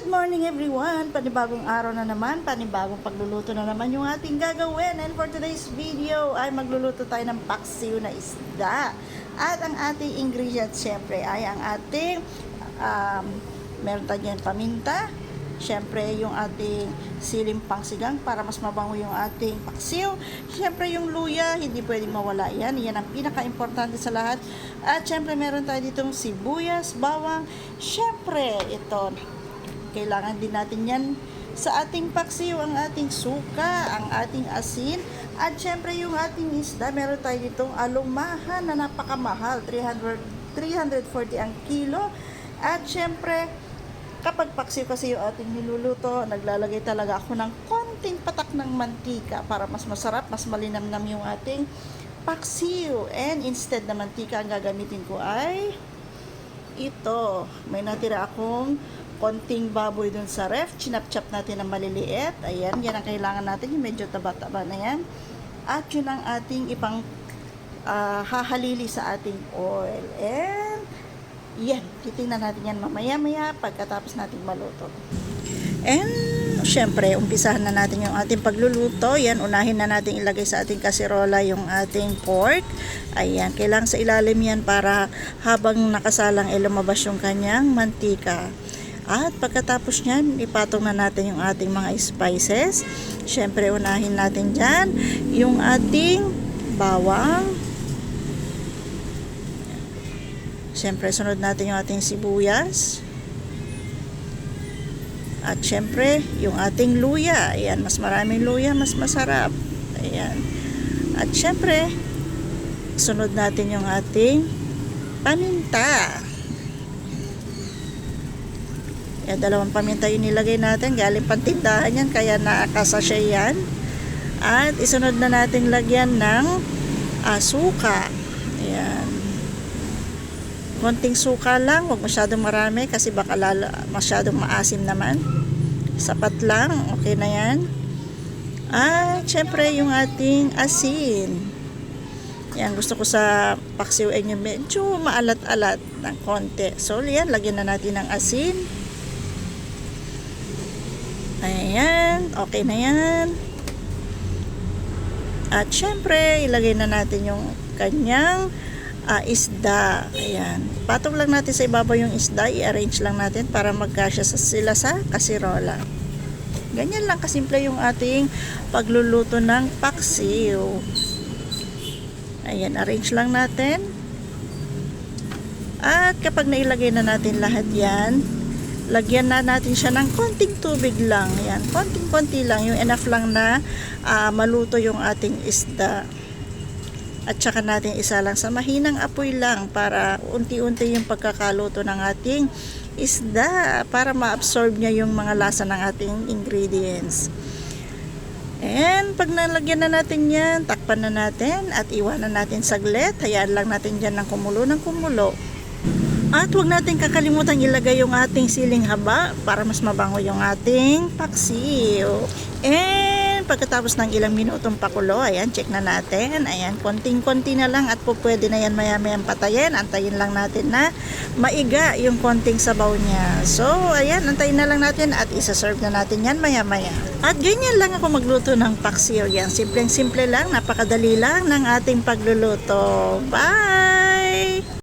Good morning everyone! Panibagong araw na naman, panibagong pagluluto na naman yung ating gagawin. And for today's video ay magluluto tayo ng paksiw na isda. At ang ating ingredients syempre ay ang ating meron tayong paminta. Syempre yung ating siling pangsigang para mas mabango yung ating paksiw. Syempre yung luya, hindi pwedeng mawala yan. Yan ang pinaka-importante sa lahat. At syempre meron tayo ditong sibuyas, bawang. Syempre ito, kailangan din natin yan sa ating paksiw, ang ating suka, ang ating asin, at syempre yung ating isda. Meron tayo ditong alumahan na napakamahal, 340 ang kilo. At syempre, kapag paksiw kasi yung ating niluluto, naglalagay talaga ako ng konting patak ng mantika para mas masarap, mas malinamnam yung ating paksiw. And instead na mantika, ang gagamitin ko ay ito. May natira akong konting baboy dun sa ref. Chinap-chap natin ng maliliit. Ayan, yan ang kailangan natin. Yung medyo taba-taba na yan. At yun ang ating ipang hahalili sa ating oil. And yan, titingnan natin yan mamaya-maya pagkatapos natin maluto. And syempre, umpisahan na natin yung ating pagluluto. Yan, unahin na natin ilagay sa ating kaserola yung ating pork. Ayan, kailangan sa ilalim yan para habang nakasalang lumabas yung kanyang mantika. At pagkatapos nyan, ipatong na natin yung ating mga spices. Syempre, unahin natin dyan yung ating bawang. Syempre, sunod natin yung ating sibuyas. At syempre, yung ating luya. Ayan, mas maraming luya, mas masarap. Ayan. At syempre, sunod natin yung ating paminta. Ayan, dalawang paminta yung nilagay natin. Galing pantindahan yan, kaya nakasasya yan. At isunod na natin lagyan ng suka. Ayan. Konting suka lang, huwag masyadong marami kasi baka masyadong maasim naman. Sapat lang, okay na yan. At syempre yung ating asin. Yan, gusto ko sa paksiw ay medyo maalat-alat ng konti. So yan, lagyan na natin ng asin. Ayan, okay na yan. At syempre, ilagay na natin yung kanyang isda. Ayan. Patong lang natin sa ibabaw yung isda. I-arrange lang natin para magkasya sila sa kasirola. Ganyan lang kasimple yung ating pagluluto ng paksiw. Ayan, arrange lang natin. At kapag nailagay na natin lahat yan, lagyan na natin siya ng konting tubig lang. Ayan, konting-konti lang. Yung enough lang na maluto yung ating isda. At saka natin isa lang sa mahinang apoy lang para unti-unti yung pagkakaluto ng ating isda para ma-absorb niya yung mga lasa ng ating ingredients. And pag nalagyan na natin yan, takpan na natin at iwanan natin saglit. Hayaan lang natin dyan ng kumulo. At huwag natin kakalimutan ilagay yung ating siling haba para mas mabango yung ating paksiw. And pagkatapos ng ilang minutong pakulo, ayan, check na natin. Ayan, konting-konti na lang at po pwede na yan maya-mayang patayin. Antayin lang natin na maiga yung konting sabaw niya. So, ayan, antayin na lang natin at isa-serve na natin yan maya-maya. At ganyan lang ako magluto ng paksiw. Yan, simpleng-simple lang, napakadali lang ng ating pagluluto. Bye!